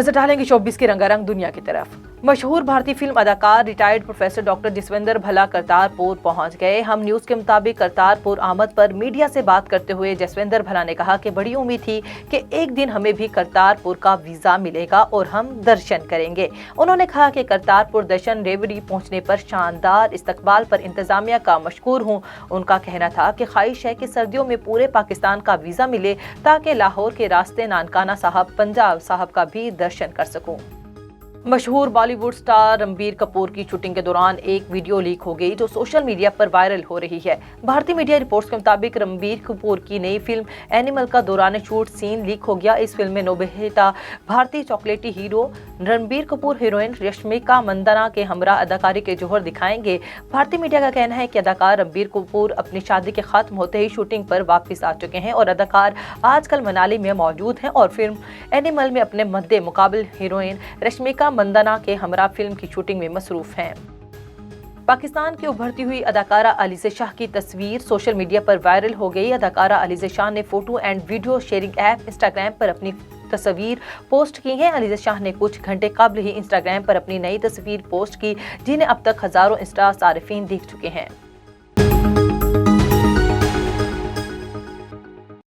नजर डालेंगे शोबिस की रंगारंग दुनिया की तरफ। मशहूर भारतीय फिल्म अदाकार रिटायर्ड प्रोफेसर डॉक्टर जसविंदर भला करतारपुर पहुंच गए। हम न्यूज के मुताबिक करतारपुर आमद पर मीडिया से बात करते हुए जसविंदर भला ने कहा कि बड़ी उम्मीद थी कि एक दिन हमें भी करतारपुर का वीजा मिलेगा और हम दर्शन करेंगे। उन्होंने कहा कि करतारपुर दर्शन रेवड़ी पहुंचने पर शानदार इस्तकबाल पर इंतजामिया का मशकूर हूं। उनका कहना था कि ख्वाहिश है कि सर्दियों में पूरे पाकिस्तान का वीजा मिले ताकि लाहौर के रास्ते नानकाना साहब पंजाब साहब का भी दर्शन कर सकूं। मशहूर बॉलीवुड स्टार रणबीर कपूर की शूटिंग के दौरान एक वीडियो लीक हो गई जो सोशल मीडिया पर वायरल हो रही है। भारतीय मीडिया रिपोर्ट्स के मुताबिक रणबीर कपूर की नई फिल्म एनिमल का दौरान शूट सीन लीक हो गया। इस फिल्म में नोबेटा भारतीय चॉकलेटी हीरो रणबीर कपूर हीरोइन रश्मिका मंदाना के हमरा अदाकारी के जोहर दिखाएंगे। भारतीय मीडिया का कहना है कि अदाकार रणबीर कपूर अपनी शादी के खत्म होते ही शूटिंग पर वापस आ चुके हैं और अदाकार आजकल मनाली में मौजूद हैं और फिल्म एनिमल में अपने मद्दे मुकाबल हीरोइन रश्मिका मंदाना के हमरा फिल्म की शूटिंग में मसरूफ हैं। पाकिस्तान की उभरती हुई अदाकारा अलीज़ा शाह की तस्वीर सोशल मीडिया पर वायरल हो गई। अदाकारा अलीज़ा शाह ने photo and video sharing app Instagram पर अपनी तस्वीर पोस्ट की है। अलीज़ा शाह ने कुछ घंटे कबल ही इंस्टाग्राम पर अपनी नई तस्वीर पोस्ट की जिन्हें अब तक हजारों इंस्टा सारिफीन देख चुके हैं।